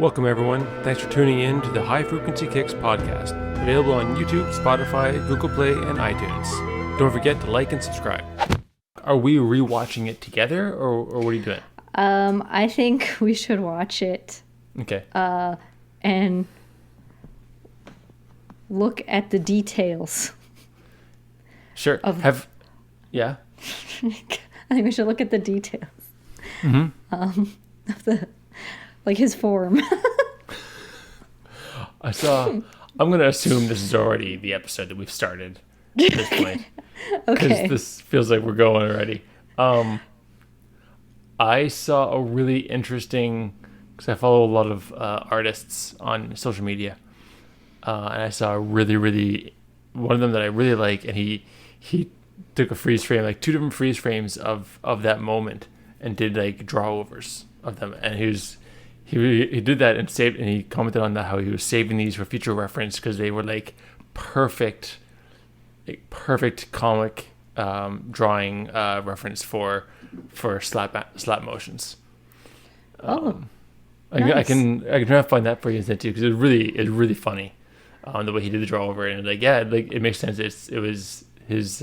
Welcome, everyone. Thanks for tuning in to the High Frequency Kicks podcast, available on YouTube, Spotify, Google Play, and iTunes. Don't forget to like and subscribe. Are we rewatching it together, or what are you doing? I think we should watch it. Okay. And look at the details. Sure. Yeah. I think we should look at the details. Mm-hmm. Of the, like his form. I'm going to assume this is already the episode that we've started at this point. Okay. Because this feels like we're going already. I saw a really interesting, because I follow a lot of artists on social media, and I saw one of them that I really like, and he took a freeze frame, like two different freeze frames of that moment, and did like draw overs of them, and he did that and saved, and he commented on that, how he was saving these for future reference because they were like perfect comic drawing reference for slap motions. Nice. I can try to find that for you too, because it's really funny, the way he did the draw over, and it makes sense. It was his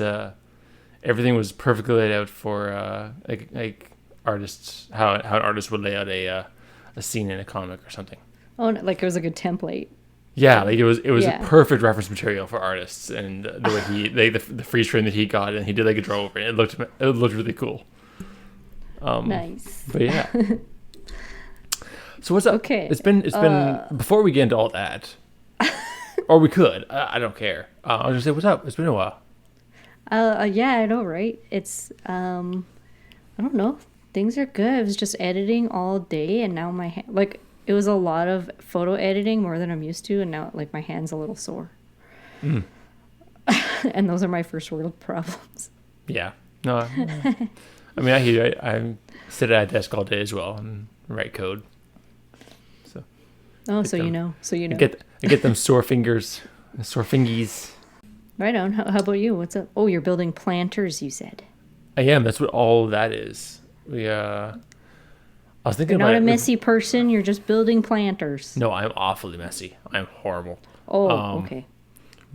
everything was perfectly laid out for like artists, how an artist would lay out a scene in a comic or something. Oh, like it was like a template. Yeah, like it was Yeah. a perfect reference material for artists, and the way he the freeze frame that he got, and he did like a draw over it. It looked really cool. Nice. But yeah. So what's up? Okay. It's been before we get into all that, or we could. I don't care. I was gonna say, what's up? It's been a while. Yeah, I know, right? It's I don't know. Things are good. I was just editing all day, and now my it was a lot of photo editing more than I'm used to, and now like my hand's a little sore. Mm. And those are my first world problems. Yeah. No. I mean, I hear you. I sit at a desk all day as well and write code. So. Oh, so you know. I get them sore fingers, sore fingies. Right on. How about you? What's up? Oh, you're building planters, you said. I am. That's what all that is. I was thinking You're about not a it. messy person. You're just building planters. No, I'm awfully messy. I'm horrible. Oh, okay.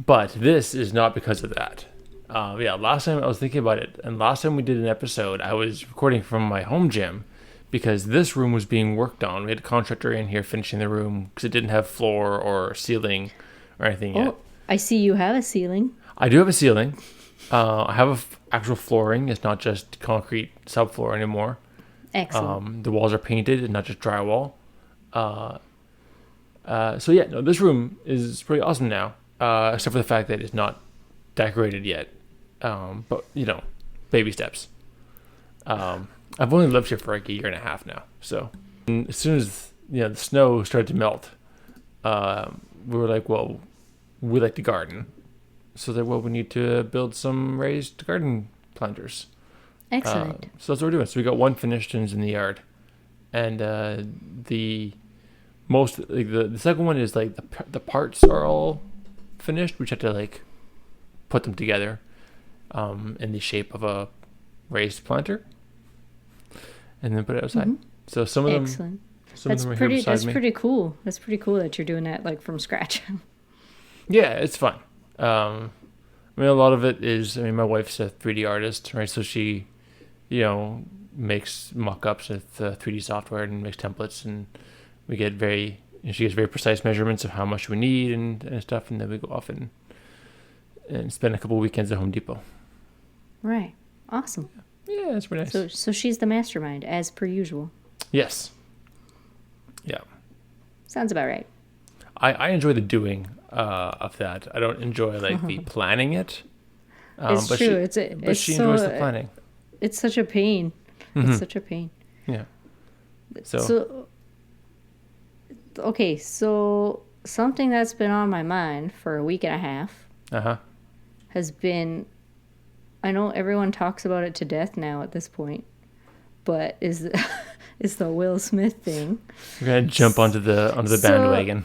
But this is not because of that. Last time I was thinking about it, and last time we did an episode, I was recording from my home gym because this room was being worked on. We had a contractor in here finishing the room because it didn't have floor or ceiling or anything yet. Oh, I see you have a ceiling. I do have a ceiling. I have actual flooring. It's not just concrete subfloor anymore. Excellent. The walls are painted and not just drywall. This room is pretty awesome now, except for the fact that it's not decorated yet. But baby steps. I've only lived here for like a year and a half now. So as soon as the snow started to melt, we were like, well, we like to garden. So we need to build some raised garden planters. Excellent. So that's what we're doing. So we got one finished and is in the yard, and the second one is like the parts are all finished. We just have to like put them together in the shape of a raised planter, and then put it outside. Mm-hmm. So some of them, Excellent. some of them are here beside That's me. pretty cool. That's pretty cool that you're doing that like from scratch. Yeah, it's fun. I mean, a lot of it is, my wife's a 3D artist, right? So she, makes mock-ups with 3D software and makes templates, and she gets very precise measurements of how much we need and stuff, and then we go off and spend a couple of weekends at Home Depot. Right. Awesome. Yeah, that's pretty nice. So she's the mastermind, as per usual. Yes. Yeah. Sounds about right. I enjoy the doing of that. I don't enjoy the planning it. It's but true. She enjoys the planning. It's such a pain. Mm-hmm. It's such a pain. Yeah. So something that's been on my mind for a week and a half has been, I know everyone talks about it to death now at this point, but is the Will Smith thing. We're gonna jump onto the bandwagon.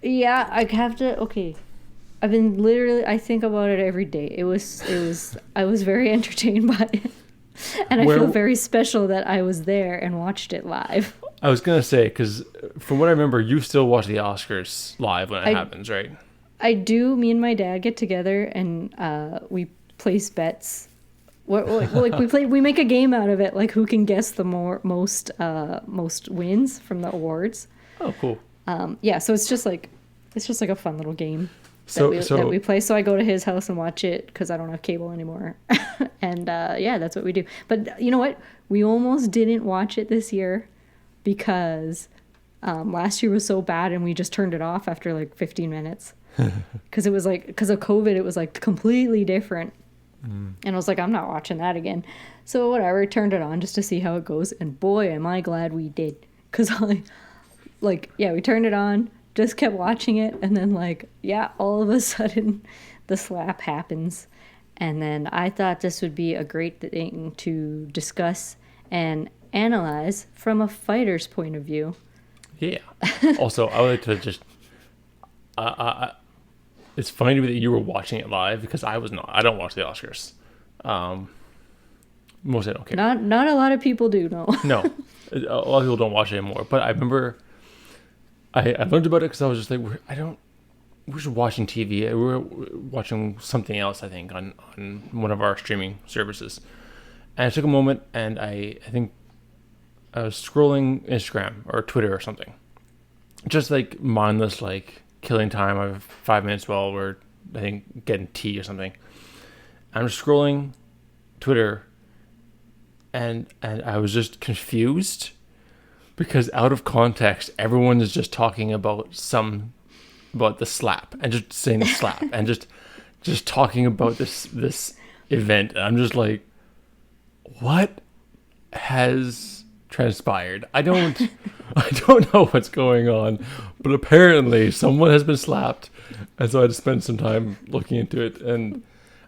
Yeah, I have to. Okay, I've been I think about it every day. I was very entertained by it, and I feel very special that I was there and watched it live. I was gonna say, because from what I remember, you still watch the Oscars live when it happens, right? I do. Me and my dad get together and we place bets. Like we make a game out of it, like who can guess the most wins from the awards. Oh, cool. Yeah, so it's just like a fun little game that we play. So I go to his house and watch it because I don't have cable anymore, and yeah, that's what we do. But you know what? We almost didn't watch it this year because last year was so bad, and we just turned it off after like 15 minutes because it was like because of COVID, it was like completely different. And I was like, I'm not watching that again. So whatever, turned it on just to see how it goes, and boy, am I glad we did, because we turned it on, just kept watching it, and then all of a sudden the slap happens. And then I thought this would be a great thing to discuss and analyze from a fighter's point of view. Yeah. Also, I would like to just it's funny to me that you were watching it live, because I was not. I don't watch the Oscars. Mostly I don't care. Not a lot of people do, no. No. A lot of people don't watch it anymore. But I remember I learned about it because I was just like, we're just watching TV. We were watching something else, I think, on one of our streaming services. And I took a moment, and I think I was scrolling Instagram or Twitter or something. Just like mindless, like killing time. I have 5 minutes while we're, I think, getting tea or something. I'm scrolling Twitter, and I was just confused because out of context, everyone is just talking about the slap and just saying slap and just talking about this event. And I'm just like, what has transpired? I don't know what's going on, but apparently someone has been slapped, and so I just spent some time looking into it. And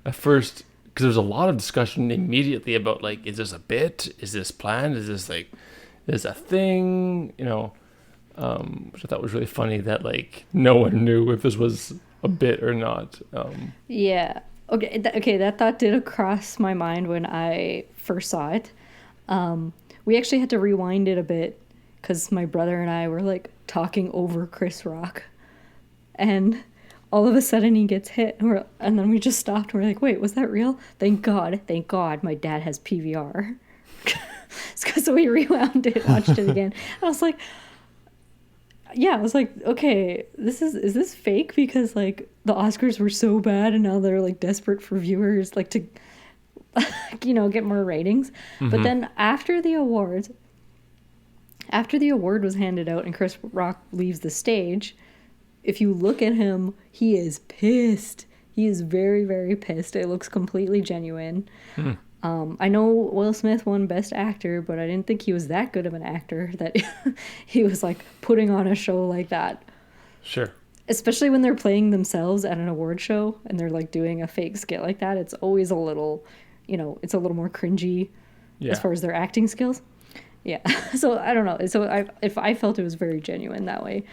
at first, because there was a lot of discussion immediately about like, is this a bit? Is this planned? Is this like, is a thing? You know, which I thought was really funny that like no one knew if this was a bit or not. Yeah. Okay. That thought did cross my mind when I first saw it. We actually had to rewind it a bit because my brother and I were like talking over Chris Rock, and all of a sudden he gets hit, and then we just stopped. And we're like, wait, was that real? Thank God, my dad has PVR. So we rewound it, watched it again. I was like, okay, is this fake? Because like the Oscars were so bad, and now they're like desperate for viewers, like to, get more ratings. Mm-hmm. But then after the award was handed out and Chris Rock leaves the stage, if you look at him, he is pissed. He is very, very pissed. It looks completely genuine. I know Will Smith won Best Actor, but I didn't think he was that good of an actor that he was like putting on a show like that. Sure. Especially when they're playing themselves at an award show and they're like doing a fake skit like that. It's always a little, it's a little more cringy as far as their acting skills. Yeah. So I don't know. So I felt it was very genuine that way.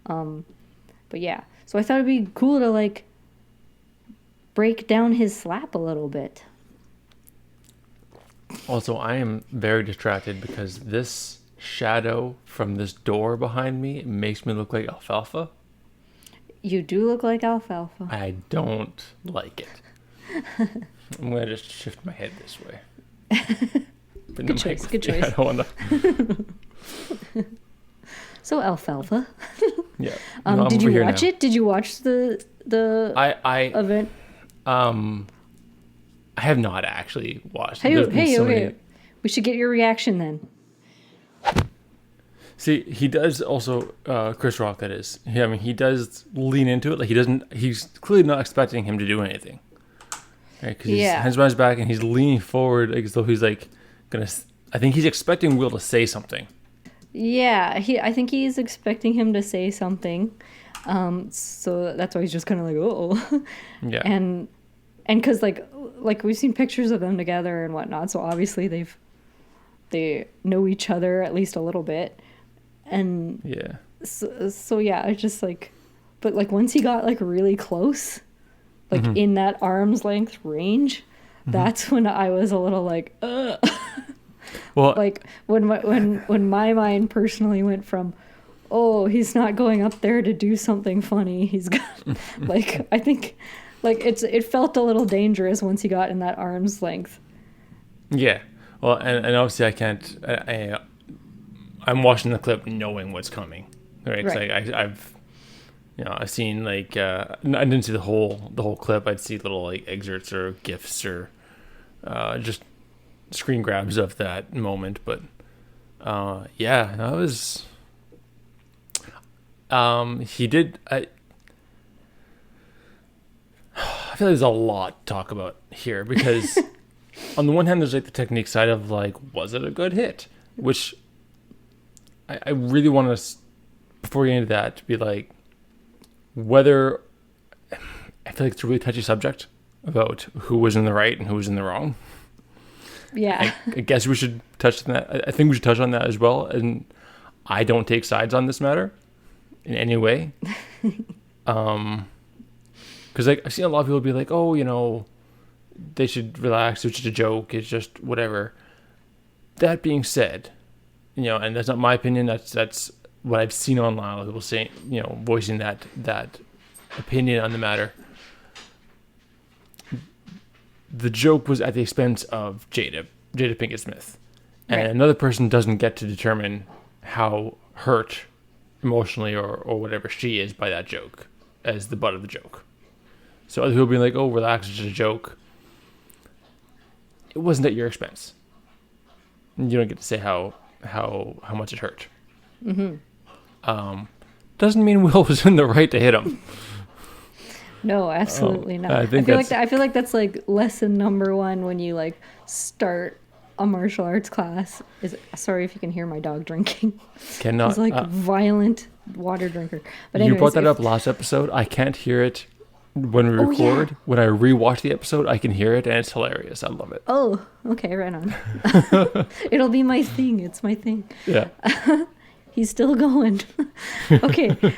But yeah. So I thought it'd be cool to like break down his slap a little bit. Also, I am very distracted because this shadow from this door behind me makes me look like alfalfa. You do look like alfalfa. I don't like it. I'm going to just shift my head this way. But good choice. Yeah, I don't want to. So alfalfa. Yeah. Did you watch it? Did you watch the event? I have not actually watched. Okay. We should get your reaction then. See, he does also, Chris Rock, that is. He does lean into it. Like, he's clearly not expecting him to do anything. Right? Because his hands behind his back and he's leaning forward like, as though he's like I think he's expecting Will to say something. Yeah, I think he's expecting him to say something. So that's why he's just kind of like, oh. Yeah. And because like we've seen pictures of them together and whatnot, so obviously they know each other at least a little bit. And yeah. So yeah, it's just like, but like once he got like really close, like in that arm's length range, that's when I was a little like, ugh. Well, Like when my mind personally went from, oh, he's not going up there to do something funny. He's got like I think like it felt a little dangerous once he got in that arm's length. yeah. Well, and obviously I can't. I'm watching the clip knowing what's coming, right? Right. Like I've seen like I didn't see the whole clip. I'd see little like excerpts or gifs or just screen grabs of that moment. But yeah, that was. He did. I feel like there's a lot to talk about here because on the one hand, there's like the technique side of like, was it a good hit? Which I really want to, before we get into that, to be like, whether I feel like it's a really touchy subject about who was in the right and who was in the wrong. Yeah. I guess we should touch on that. I think we should touch on that as well. And I don't take sides on this matter in any way. Because like I've seen a lot of people be like, oh, they should relax. It's just a joke. It's just whatever. That being said, and that's not my opinion. That's what I've seen online. People saying, voicing that opinion on the matter. The joke was at the expense of Jada Pinkett Smith, and another person doesn't get to determine how hurt emotionally or whatever she is by that joke as the butt of the joke. So other people being like, oh, relax, it's just a joke. It wasn't at your expense. You don't get to say how much it hurt. Mm-hmm. Doesn't mean Will was in the right to hit him. No, absolutely not. I feel like that's like lesson number 1 when you like start a martial arts class. Sorry if you can hear my dog drinking. Cannot. He's like violent water drinker. But anyways, you brought that up last episode. I can't hear it when we record. Yeah. When I rewatch the episode, I can hear it and it's hilarious. I love it. Oh, okay, right on. It'll be my thing. It's my thing. Yeah. He's still going. Okay.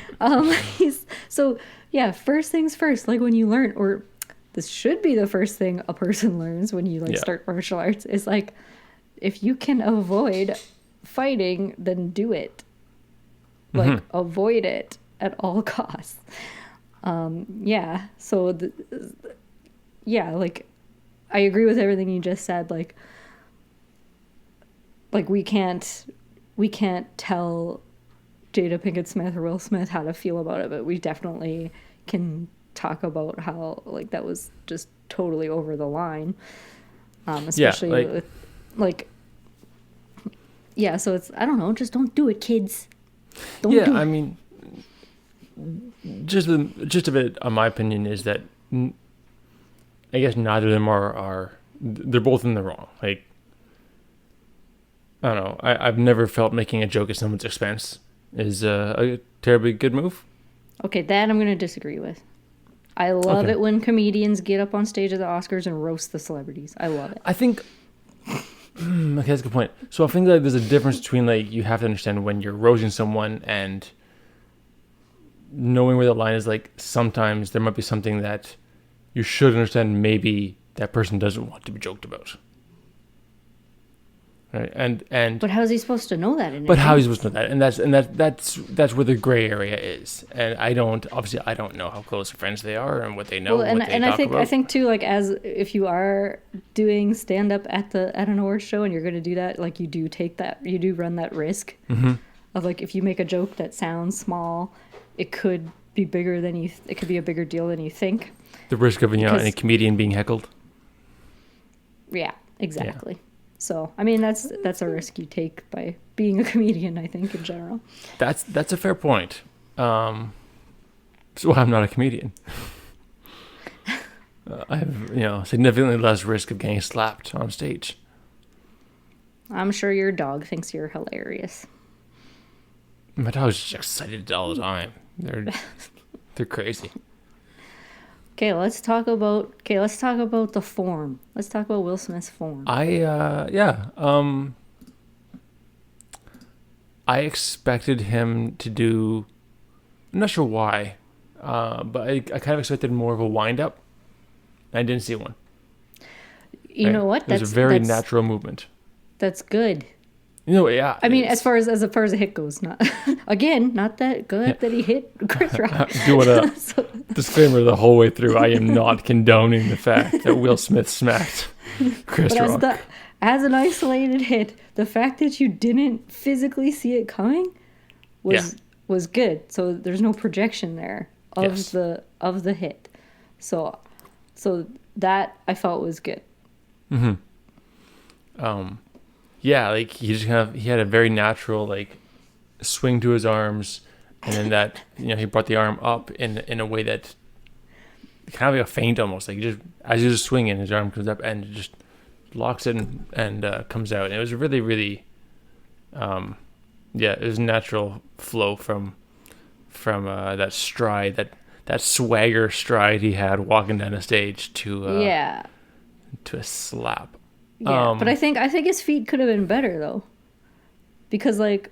Yeah, first things first, like when you learn, or this should be the first thing a person learns when you start martial arts, is like, if you can avoid fighting, then do it. Like, avoid it at all costs. Yeah, so, like, I agree with everything you just said. Like we can't tell Jada Pinkett Smith or Will Smith how to feel about it, but we definitely can talk about how like that was just totally over the line, especially with like so it's, I don't know, just don't do it, kids. Don't do it. I mean, just the gist of it, my opinion, is that I guess neither of them are they're both in the wrong. Like, I don't know, I've never felt making a joke at someone's expense is a terribly good move. Okay, that I'm going to disagree with. I love it when comedians get up on stage at the Oscars and roast the celebrities. I love it. I think... okay, that's a good point. So I think that there's a difference between, like, you have to understand when you're roasting someone and knowing where the line is. Like, sometimes there might be something that you should understand maybe that person doesn't want to be joked about. Right. And but how is he supposed to know that? But how is he supposed to know that? And that's where the gray area is. And I don't know how close friends they are and what they know. Well, I think too, like, as if you are doing stand up at an awards show and you're going to do that, like, you do run that risk of, like, if you make a joke that sounds small, it could be bigger than it could be a bigger deal than you think. The risk of any comedian being heckled. Yeah, exactly. Yeah. So, I mean, that's a risk you take by being a comedian, I think, in general. That's a fair point. So I'm not a comedian. I have, significantly less risk of getting slapped on stage. I'm sure your dog thinks you're hilarious. My dog's just excited all the time. They're crazy. Okay, let's talk about the form. Let's talk about Will Smith's form. I expected him to do, I'm not sure why, but I kind of expected more of a wind-up. I didn't see one. You know what? It was a very natural movement. That's good. Yeah. I mean, as far as a hit goes, not again, not that good that he hit Chris Rock. I do want to disclaimer the whole way through. I am not condoning the fact that Will Smith smacked Chris Rock. As an isolated hit, the fact that you didn't physically see it coming was good. So there's no projection there of the hit. So that I felt was good. Yeah, like he had a very natural like swing to his arms, and then that he brought the arm up in a way that kind of like a feint almost. Like as he's just swinging, his arm comes up and just locks it and comes out. And it was really, really, it was a natural flow from that stride, that swagger stride he had walking down the stage to a slap. Yeah, but I think his feet could have been better though, because like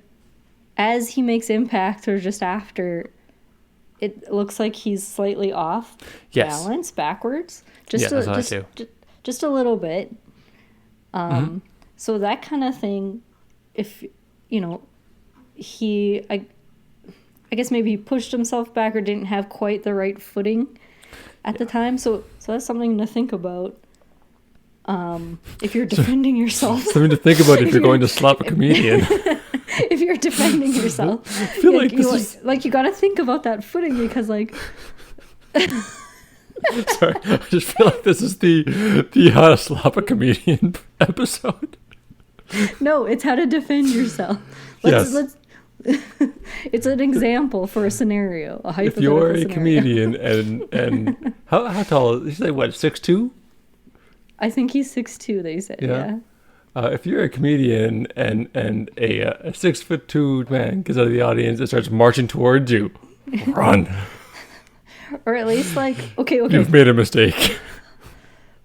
as he makes impact or just after, it looks like he's slightly off balance backwards, just a little bit. So that kind of thing, if I guess maybe he pushed himself back or didn't have quite the right footing at the time. So that's something to think about. If you're defending yourself. Something to think about if you're going to slap a comedian. If you're defending yourself. I feel like you got to think about that footing because like... Sorry, I just feel like this is the how to slap a comedian episode. No, it's how to defend yourself. Let's it's an example for a scenario, a hypothetical scenario. If you're a comedian and how tall is he? Say what, 6'2"? I think he's 6'2", they said, yeah. If you're a comedian and a 6'2" man gets out of the audience and starts marching towards you, run. Or at least like, okay. You've made a mistake.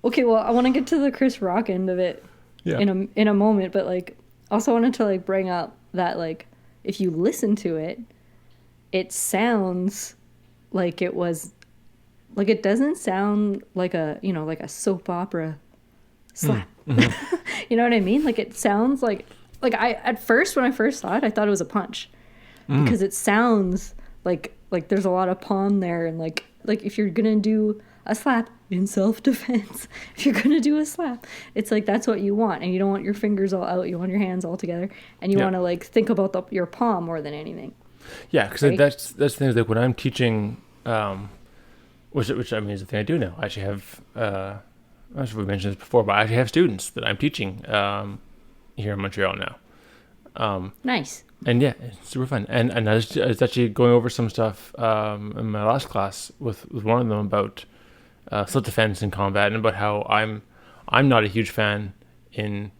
Okay, well, I want to get to the Chris Rock end of it in a moment, but like, also wanted to like bring up that like, if you listen to it, it sounds like it was, like it doesn't sound like a soap opera slap. Mm-hmm. You know what I mean? Like it sounds like I at first when I first saw it, I thought it was a punch because it sounds like there's a lot of palm there, and like if you're gonna do a slap in self-defense, if you're gonna do a slap, it's like that's what you want, and you don't want your fingers all out, you want your hands all together, and you want to like think about your palm more than anything. Yeah, because that's the thing. Like when I'm teaching, which I mean is the thing I do now. I actually have I'm not sure if we mentioned this before, but I actually have students that I'm teaching here in Montreal now. Nice. And yeah, it's super fun. And I was actually going over some stuff in my last class with one of them about self-defense and combat, and about how I'm not a huge fan in,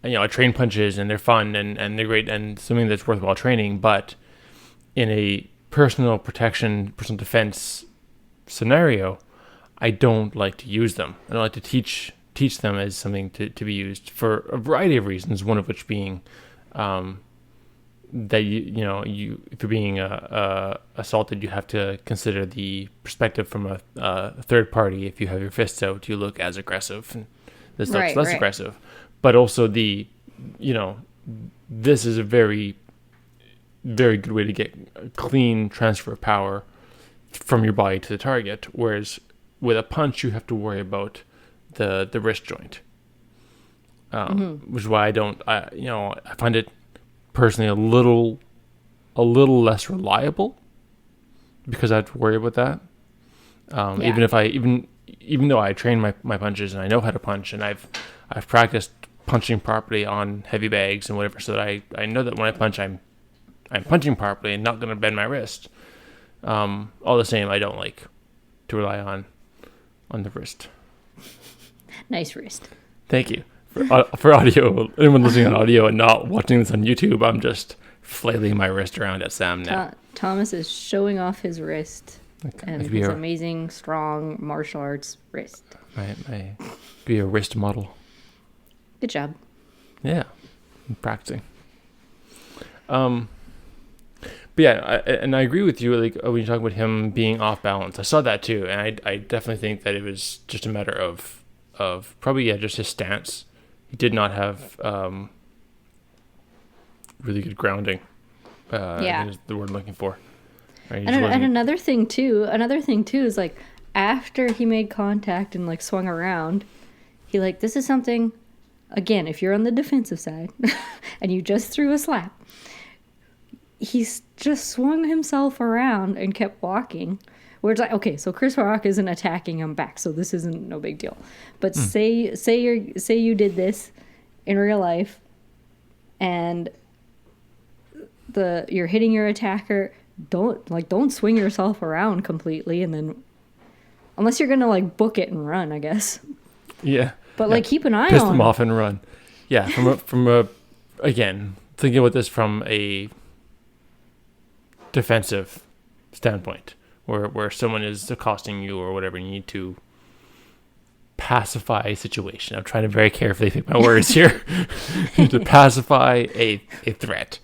I train punches and they're fun and they're great and something that's worthwhile training, but in a personal protection, personal defense scenario, I don't like to use them. I don't like to teach them as something to be used for a variety of reasons. One of which being that you if you're being assaulted, you have to consider the perspective from a third party. If you have your fists out, you look as aggressive, and this looks less aggressive. But also this is a very, very good way to get a clean transfer of power from your body to the target, whereas with a punch you have to worry about the wrist joint, which is why I find it personally a little less reliable, because I have to worry about that. Even though I train my punches and I know how to punch, and I've practiced punching properly on heavy bags and whatever, so that I know that when I punch I'm punching properly and not going to bend my wrist. All the same, I don't like to rely on the wrist. Nice wrist. Thank you. For audio, anyone listening on audio and not watching this on YouTube, I'm just flailing my wrist around at Sam now. Thomas is showing off his wrist and his amazing, strong martial arts wrist. I be a wrist model. Good job. Yeah, I'm practicing. But yeah, I agree with you. Like when you talk about him being off balance, I saw that too, and I definitely think that it was just a matter of probably just his stance. did not have really good grounding. I think is the word I'm looking for. Right? And another thing too is like after he made contact and like swung around, he like, this is something, again, if you're on the defensive side and you just threw a slap, he's just swung himself around and kept walking. Where it's like, okay, so Chris Rock isn't attacking him back, so this isn't no big deal. But say you did this in real life, and you're hitting your attacker. Don't swing yourself around completely, and then unless you're gonna like book it and run, I guess. Yeah. But like keep an eye piss on them off and run. Yeah. From a again thinking about this from a defensive standpoint, where someone is accosting you or whatever, you need to pacify a situation. I'm trying to very carefully pick my words here. To pacify a threat.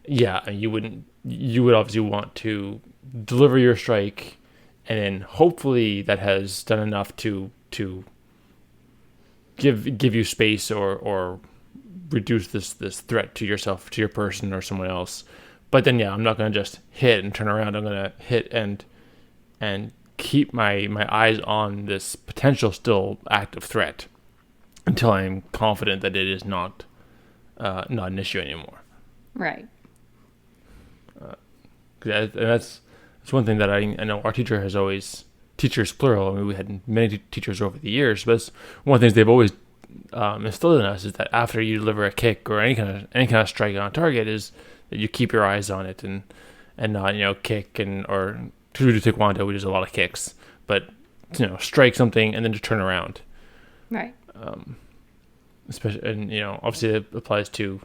Yeah, you would obviously want to deliver your strike, and then hopefully that has done enough to give you space or reduce this threat to yourself, to your person or someone else. But then I'm not going to just hit and turn around. I'm going to hit and keep my eyes on this potential still active threat until I'm confident that it is not an issue anymore. Right. And that's one thing that I know our teacher has always, teachers plural, I mean, we had many teachers over the years, but one of the things they've always instilled in us is that after you deliver a kick or any kind of strike on target, is that you keep your eyes on it and not kick or to do taekwondo, we do a lot of kicks, but strike something and then to turn around. Right. Especially, and obviously it applies to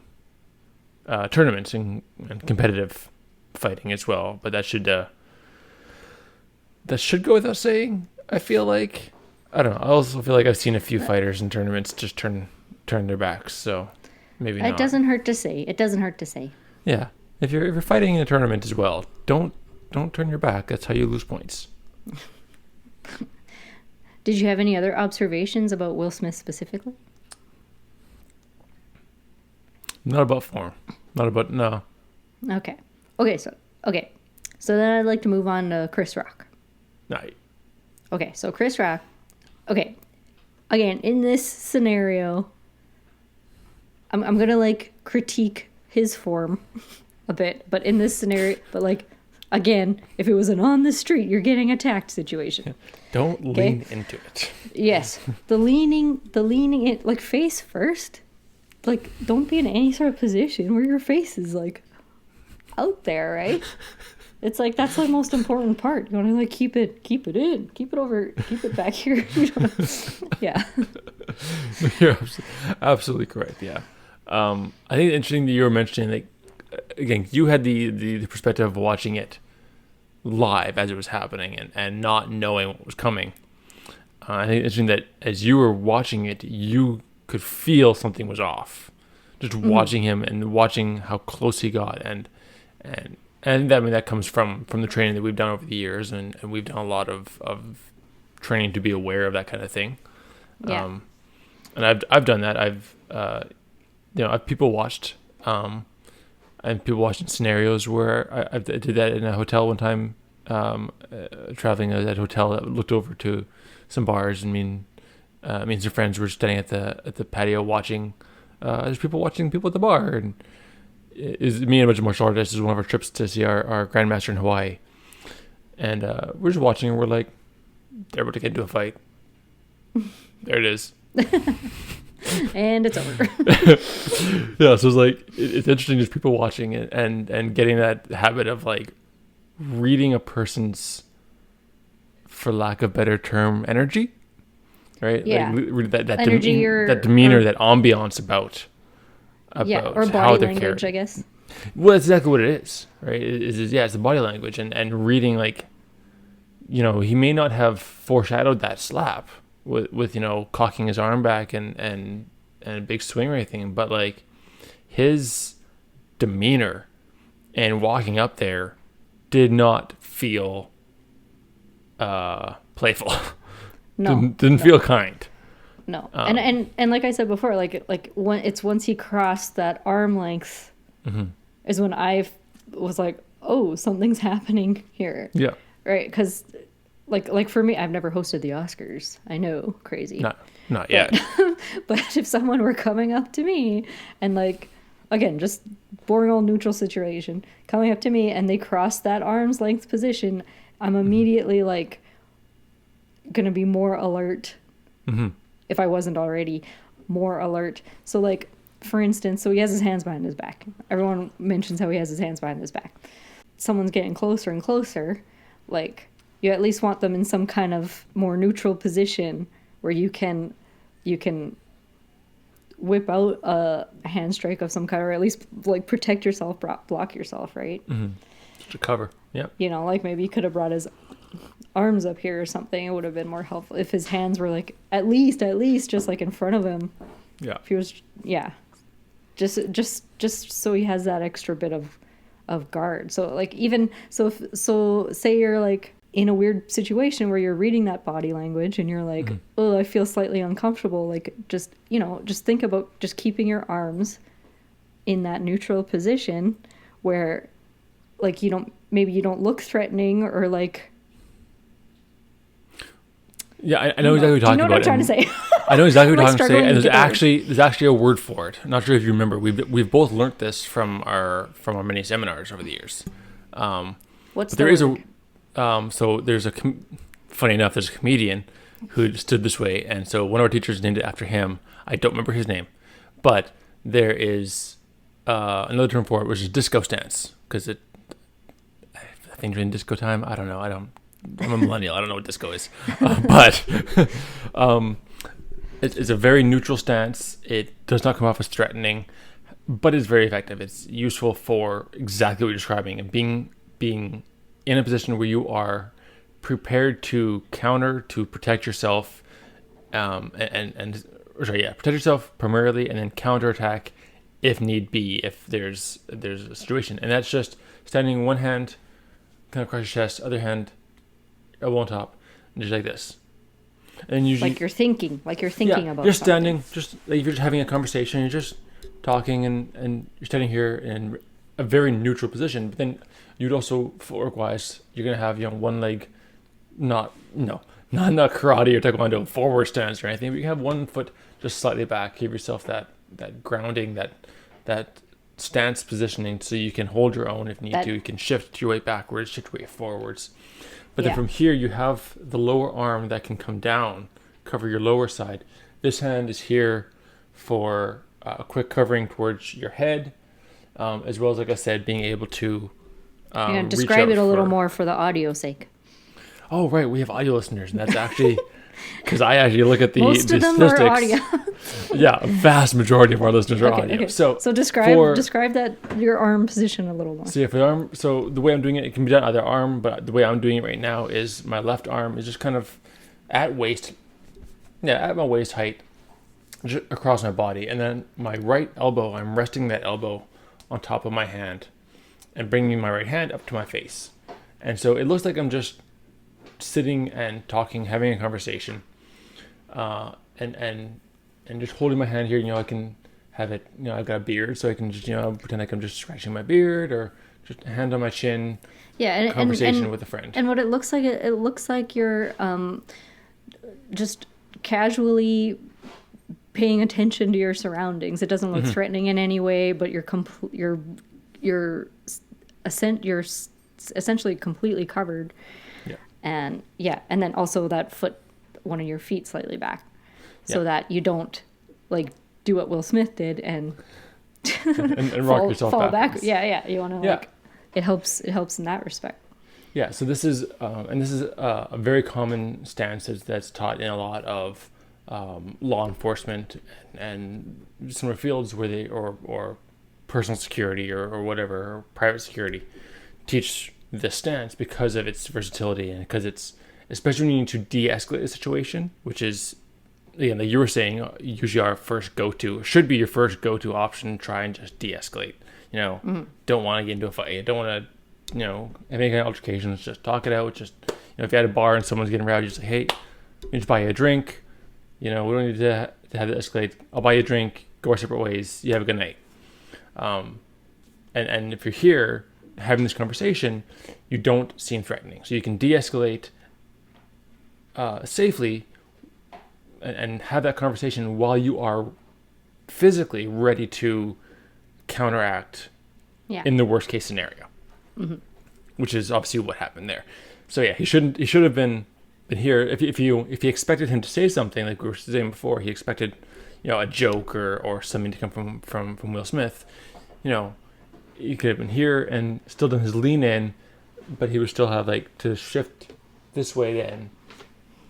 tournaments and competitive fighting as well, but that should go without saying. I feel like, I don't know, I also feel like I've seen a few fighters in tournaments just turn their backs, so maybe not. It doesn't hurt to say. Yeah, if you're fighting in a tournament as well, don't turn your back. That's how you lose points. Did you have any other observations about Will Smith specifically? Not about form. Not about, no. Okay. So then I'd like to move on to Chris Rock. Right. Okay, so Chris Rock. Okay. Again, in this scenario, I'm going to like critique his form a bit, but in this scenario, but like, again, if it was an on the street, you're getting attacked situation. Don't lean into it. Yes. The leaning in, like face first. Like, don't be in any sort of position where your face is like out there, right? It's like that's the most important part. You want to like keep it in, keep it back here. Yeah. You're absolutely correct. Yeah. I think it's interesting that you were mentioning, like, again, you had the perspective of watching it live as it was happening and not knowing what was coming. I think it's interesting that as you were watching it, you could feel something was off. Just watching him and watching how close he got, and that comes from the training that we've done over the years, and we've done a lot of training to be aware of that kind of thing. Yeah. And I've done that. I've people watched, and people watched in scenarios where I did that in a hotel one time, traveling at a hotel that looked over to some bars, and me and some friends were standing at the patio watching. There's people watching people at the bar, and is me and a bunch of martial artists. This is one of our trips to see our grandmaster in Hawaii, and we're just watching, and we're like, they're about to get into a fight. There it is. And it's over. Yeah, so it's like it's interesting just people watching it and getting that habit of like reading a person's, for lack of better term, energy. Right? Yeah. Like, that energy that demeanor, that ambiance about or body how they're language, carried. I guess. Well, that's exactly what it is, right? It's the body language and reading, like, he may not have foreshadowed that slap with cocking his arm back and a big swing or anything, but like his demeanor and walking up there did not feel playful. No. Didn't feel kind. no. And like I said before, like when it's once he crossed that arm length is when I was like, oh, something's happening here. Yeah. Right, because like for me, I've never hosted the Oscars. I know, crazy. Not yet. But if someone were coming up to me and like, again, just boring old neutral situation, coming up to me and they cross that arm's length position, I'm immediately like gonna be more alert. If I wasn't already more alert. So like, for instance, so he has his hands behind his back. Everyone mentions how he has his hands behind his back. Someone's getting closer and closer, like you at least want them in some kind of more neutral position where you can whip out a hand strike of some kind, or at least like protect yourself, block yourself, right? Just to cover. Yeah. You know, like maybe he could have brought his arms up here or something. It would have been more helpful if his hands were like at least just like in front of him. Yeah. If he was, just so he has that extra bit of guard. So like even so say you're like in a weird situation where you're reading that body language and you're like, oh, I feel slightly uncomfortable. Like just think about just keeping your arms in that neutral position where like you don't look threatening or like. Yeah, I know exactly what you're talking about. Do you know what I'm trying to say? I know exactly what you're trying to say, and there's actually a word for it. I'm not sure if you remember. We've both learnt this from our many seminars over the years. What's there is a so there's funny enough, there's a comedian who stood this way, and so one of our teachers named it after him. I don't remember his name, but there is another term for it, which is disco stance, because I think during disco time, I don't know, I'm a millennial. I don't know what disco is, but it's a very neutral stance. It does not come off as threatening, but it's very effective. It's useful for exactly what you're describing, and being in a position where you are prepared to counter, to protect yourself, protect yourself primarily, and then counterattack if need be, if there's a situation. And that's just standing one hand kind of across your chest, other hand elbow on top, and just like this. And usually, like you're thinking about you're something. standing, just like if you're just having a conversation, you're just talking, and you're standing here in a very neutral position. But then you'd also, footwork-wise, you're gonna have one leg, not karate or taekwondo forward stance or anything, but you can have one foot just slightly back, give yourself that grounding, that stance positioning, so you can hold your own if need to. You can shift your weight backwards, shift your weight forwards. But then from here, you have the lower arm that can come down, cover your lower side. This hand is here for a quick covering towards your head, as well as, like I said, being able to describe it a little more for the audio sake. Oh, right. We have audio listeners, and that's actually... Because I actually look at the statistics. Are audio. Yeah, a vast majority of our listeners are audio. Okay. So describe that your arm position a little more. So the way I'm doing it can be done either arm, but the way I'm doing it right now is my left arm is just kind of at my waist height, just across my body, and then my right elbow, I'm resting that elbow on top of my hand, and bringing my right hand up to my face, and so it looks like I'm just sitting and talking, having a conversation, and just holding my hand here. I can have it. I've got a beard, so I can just pretend like I'm just scratching my beard, or just a hand on my chin. Yeah, and conversation with a friend. And what it looks like you're just casually paying attention to your surroundings. It doesn't look threatening in any way, but you're essentially completely covered. And then also that one of your feet slightly back, so that you don't like do what Will Smith did and rock yourself back. Yeah. You want to it helps in that respect. Yeah. So this is a very common stance that's taught in a lot of law enforcement and similar fields where they or personal security or whatever, or private security, teach this stance because of its versatility, and because it's, especially when you need to de-escalate a situation, which is, again, like you were saying, usually our first go-to, should be your first go-to option. Try and just de-escalate. Don't want to get into a fight. Don't want to, have any kind of altercations. Just talk it out. Just, if you had a bar and someone's getting rowdy, just say, hey, let me just buy you a drink. We don't need to have it escalate. I'll buy you a drink. Go our separate ways. You have a good night. And if you're here having this conversation, you don't seem threatening. So you can de-escalate safely and have that conversation while you are physically ready to counteract in the worst case scenario, which is obviously what happened there. So yeah, he should have been here. If he expected him to say something, like we were saying before, he expected a joke or something to come from Will Smith. He could have been here and still done his lean in, but he would still have to shift this way then.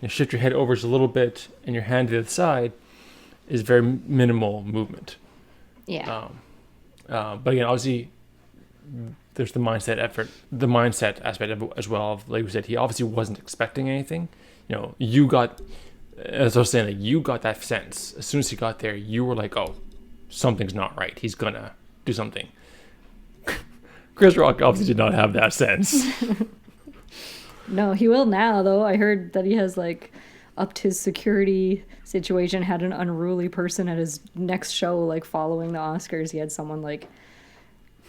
Shift your head over just a little bit and your hand to the other side is very minimal movement. Yeah. But again, obviously, there's the mindset aspect of it as well. Like we said, he obviously wasn't expecting anything. You got, as I was saying, you got that sense. As soon as he got there, you were like, oh, something's not right. He's gonna do something. Chris Rock obviously did not have that sense. No, he will now, though. I heard that he has, upped his security situation, had an unruly person at his next show, following the Oscars. He had someone,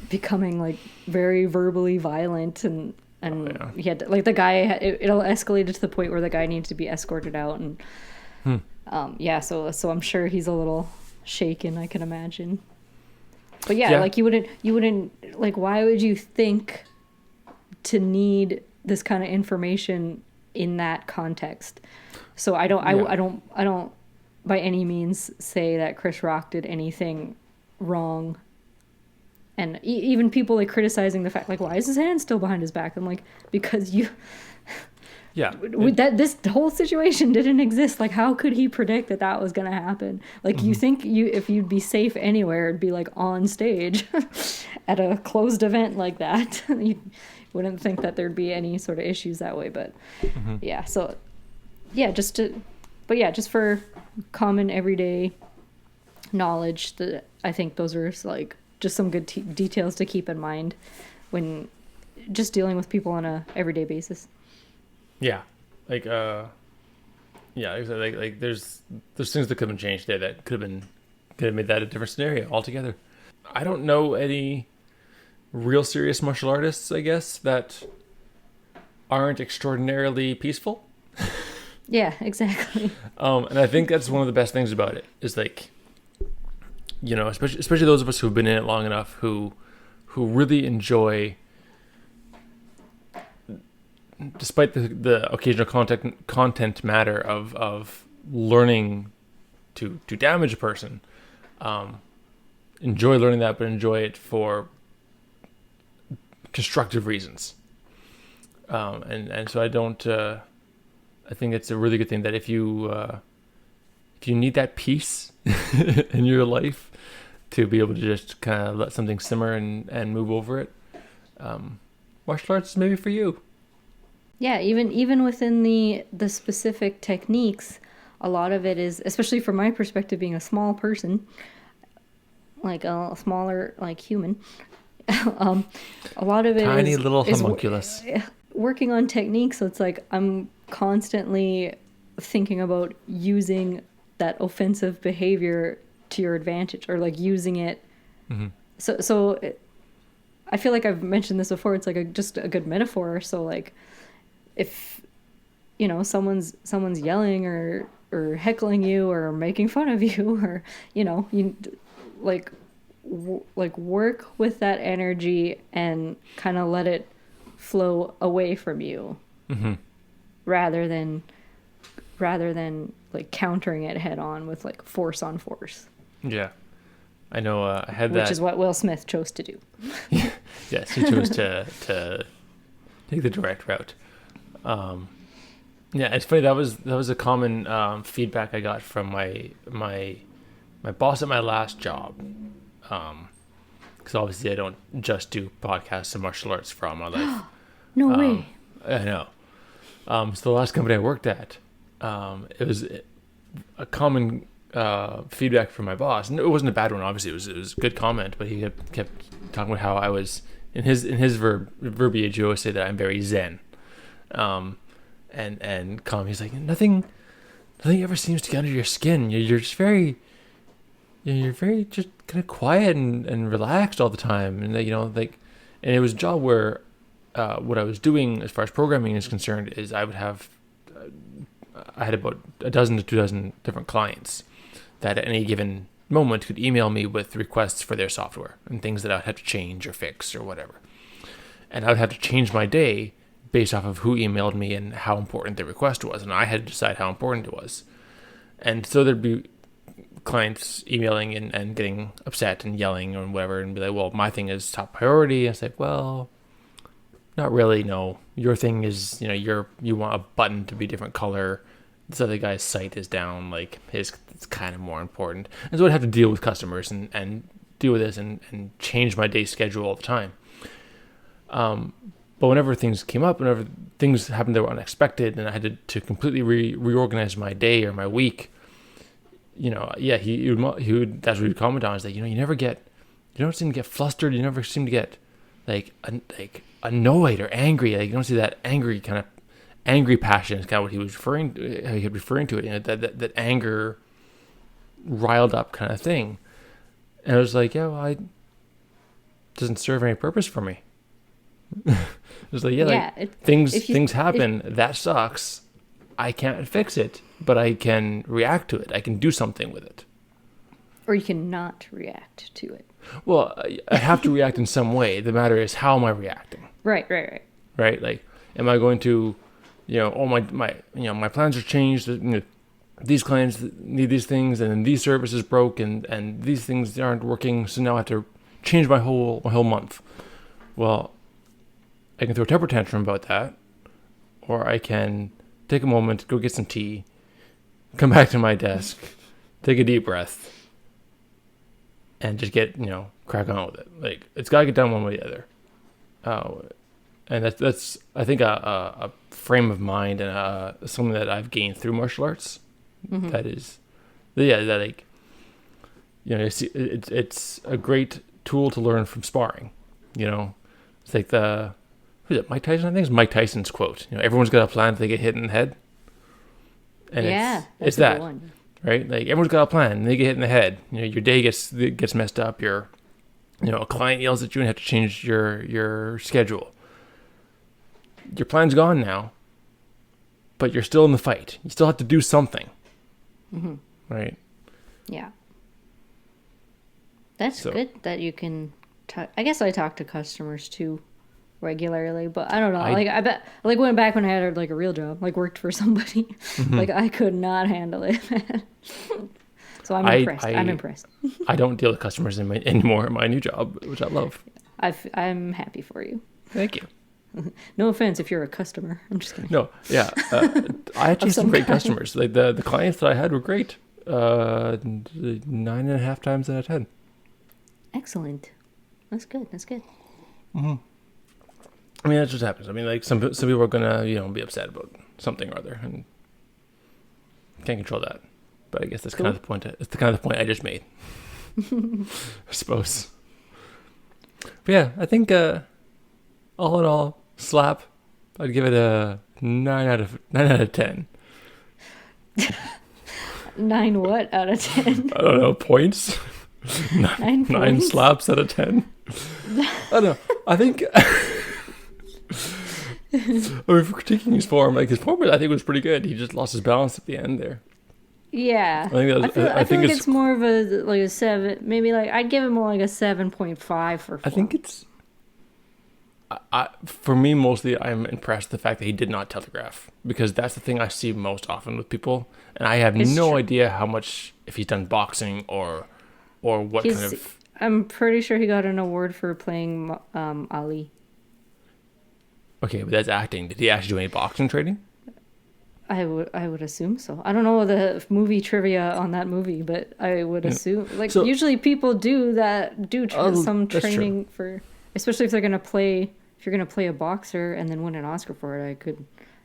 becoming, very verbally violent, and he had, the guy, it'll escalated to the point where the guy needs to be escorted out, and, so I'm sure he's a little shaken, I can imagine. But you wouldn't, why would you think to need this kind of information in that context? So I don't by any means say that Chris Rock did anything wrong. And even people criticizing the fact why is his hand still behind his back? I'm like, because this whole situation didn't exist. How could he predict that was going to happen? You think if you'd be safe anywhere, it'd be on stage at a closed event like that. You wouldn't think that there'd be any sort of issues that way, but just for common everyday knowledge, that I think those are just some good details to keep in mind when just dealing with people on a everyday basis. Yeah, there's things that could have been changed there that could have made that a different scenario altogether. I don't know any real serious martial artists, I guess, that aren't extraordinarily peaceful. Yeah, exactly. And I think that's one of the best things about it is especially those of us who've been in it long enough who really enjoy, despite the occasional content matter of learning to damage a person, enjoy learning that, but enjoy it for constructive reasons. And so I don't. I think it's a really good thing that if you need that peace in your life to be able to just kind of let something simmer and move over it, martial arts is maybe for you. Yeah, even within the specific techniques, a lot of it is, especially from my perspective, being a small person, a smaller human, a lot of it tiny little homunculus. Working on techniques. So it's I'm constantly thinking about using that offensive behavior to your advantage, or using it. Mm-hmm. So I feel like I've mentioned this before. It's just a good metaphor. So if someone's yelling or heckling you or making fun of you, or you work with that energy and kind of let it flow away from you, mm-hmm. rather than countering it head on with force on force. Yeah, I know. I had that, which is what Will Smith chose to do. Yes, he chose to take the direct route. Yeah, it's funny. That was a common feedback I got from my boss at my last job. Because obviously I don't just do podcasts and martial arts for all my life. No way. I know. So the last company I worked at, it was a common feedback from my boss. And it wasn't a bad one, obviously. It was a good comment, but he kept talking about how I was, in his verbiage, you always say that I'm very zen. And calm. He's like, nothing nothing ever seems to get under your skin. You're just very, you're very just kind of quiet and relaxed all the time. And and it was a job where what I was doing as far as programming is concerned is I had about a dozen to 2 dozen different clients that at any given moment could email me with requests for their software and things that I would have to change or fix or whatever. And I would have to change my day based off of who emailed me and how important the request was. And I had to decide how important it was. And so there'd be clients emailing and getting upset and yelling or whatever and be like, well, my thing is top priority. And it's like, well, not really, no. Your thing is, you want a button to be different color. This other guy's site is down, like it's kind of more important. And so I'd have to deal with customers and deal with this and change my day schedule all the time. But whenever things came up, whenever things happened that were unexpected and I had to completely reorganize my day or my week, he would, that's what he'd comment on, is that, you don't seem to get flustered. You never seem to get like annoyed or angry. Like you don't see that angry passion is kind of what he was referring to it, that anger riled up kind of thing. And I was like, yeah, well, it doesn't serve any purpose for me. It was like, things happen. That sucks. I can't fix it, but I can react to it. I can do something with it. Or you can not react to it. Well, I have to react in some way. The matter is, how am I reacting? Right. Right? Like, am I going to, my plans are changed. These clients need these things, and then these services broke, and these things aren't working. So now I have to change my whole month. Well, I can throw a temper tantrum about that, or I can take a moment, go get some tea, come back to my desk, take a deep breath, and just crack on with it. Like, it's got to get done one way or the other. And that's I think a frame of mind and something that I've gained through martial arts. Mm-hmm. That is, it's a great tool to learn from sparring. It's like who's it? Mike Tyson, I think it's Mike Tyson's quote. Everyone's got a plan until they get hit in the head. And it's that, one. Right? Like, everyone's got a plan and they get hit in the head. Your day gets messed up. A client yells at you and you have to change your schedule. Your plan's gone now, but you're still in the fight. You still have to do something. Mm-hmm. Right? Yeah. That's good that you can I guess I talk to customers too regularly, but I don't know. I bet, went back when I had a real job, worked for somebody, mm-hmm. I could not handle it. So I'm impressed. I'm impressed. I don't deal with customers anymore in my new job, which I love. I'm happy for you. Thank you. No offense if you're a customer. I'm just kidding. No, yeah. I actually had some great customers. Like the clients that I had were great. 9.5 times out of 10. Excellent. That's good. Mm-hmm. I mean, that just happens. I mean, some people are gonna be upset about something or other, and can't control that. But I guess that's kind of the point. It's the kind of the point I just made. I suppose. But yeah, I think all in all, slap. I'd give it a 9 out of 10. 9 what out of 10? I don't know, points. 9 slaps out of 10. I don't know. I think. For critiquing his form, I think was pretty good. He just lost his balance at the end there. Yeah, I feel like it's more of a 7. Maybe I'd give it more like a 7.5 for form. I think it's. For me, mostly, I'm impressed with the fact that he did not telegraph, because that's the thing I see most often with people, and I have no idea how much, if he's done boxing or what kind of. I'm pretty sure he got an award for playing Ali. Okay, but that's acting. Did he actually do any boxing training? I would assume so. I don't know the movie trivia on that movie, but I would assume usually people do that. Some training for, especially if they're gonna play. If you're gonna play a boxer and then win an Oscar for it,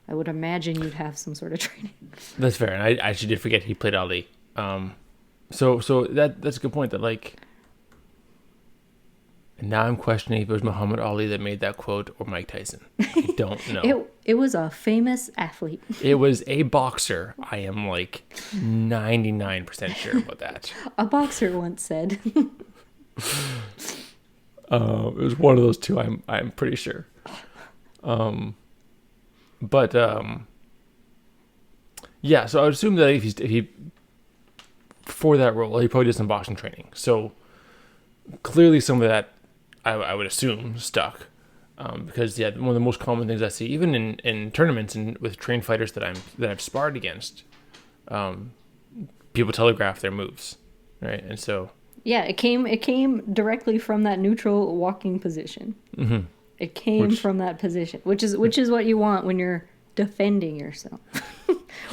I would imagine you'd have some sort of training. That's fair, and I actually did forget he played Ali. So that's a good point. That And now I'm questioning if it was Muhammad Ali that made that quote or Mike Tyson. I don't know. It was a famous athlete. It was a boxer. I am like 99% sure about that. A boxer once said. It was one of those two. I'm pretty sure. Yeah. So I would assume that if he for that role, he probably did some boxing training. So clearly, some of that I would assume stuck. Because one of the most common things I see, even in tournaments and with trained fighters that I've sparred against, people telegraph their moves, right? And so yeah, it came directly from that neutral walking position. Mm-hmm. It came from that position, which is what you want when you're defending yourself,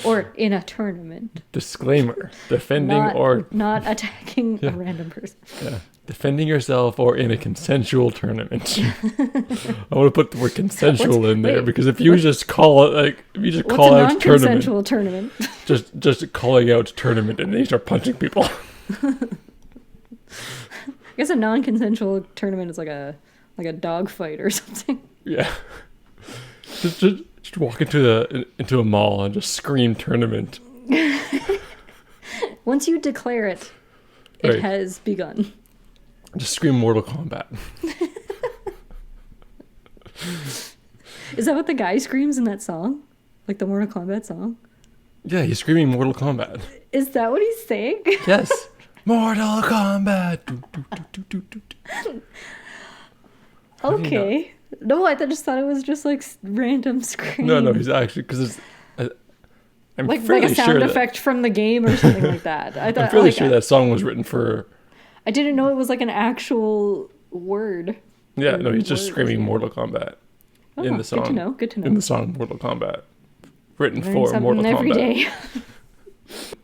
or in a tournament. Disclaimer: defending not attacking a random person. Yeah. Defending yourself or in a consensual tournament. I want to put the word consensual in there because if you just call it call out non-consensual tournament, just calling out tournament and then you start punching people. I guess a non-consensual tournament is like a dog fight or something. Yeah. Just walk into a mall and just scream tournament. Once you declare it, it has begun. Just scream Mortal Kombat. Is that what the guy screams in that song? Like the Mortal Kombat song? Yeah, he's screaming Mortal Kombat. Is that what he's saying? Yes. Mortal Kombat. Okay. No, I just thought it was just like random screams. No, he's actually, because it's... I'm like a sound effect from the game or something like that. I'm fairly sure that song was written for... I didn't know it was like an actual word. Yeah, no, he's just screaming Mortal Kombat in the song. Good to know. In the song Mortal Kombat. Written for Mortal Kombat. Every day.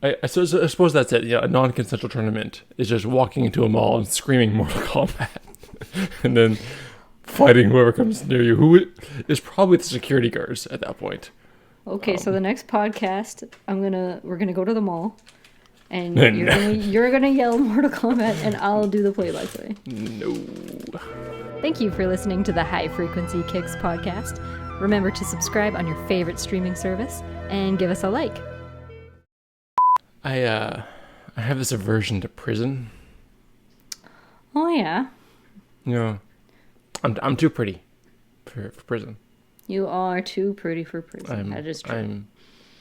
I suppose that's it. Yeah, a non-consensual tournament is just walking into a mall and screaming Mortal Kombat. And then fighting whoever comes near you, who is probably the security guards at that point. Okay, so the next podcast, we're gonna go to the mall. And you're gonna yell Mortal Kombat, and I'll do the play-by-play. No. Thank you for listening to the High Frequency Kicks podcast. Remember to subscribe on your favorite streaming service and give us a like. I have this aversion to prison. Oh yeah. You know, I'm too pretty for prison. You are too pretty for prison. That is true. I'm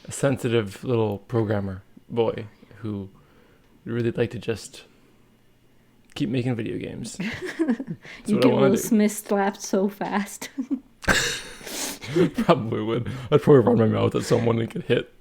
a sensitive little programmer boy who really like to just keep making video games. You get Will Smith slapped so fast. Probably would. I'd probably run my mouth at someone and get hit.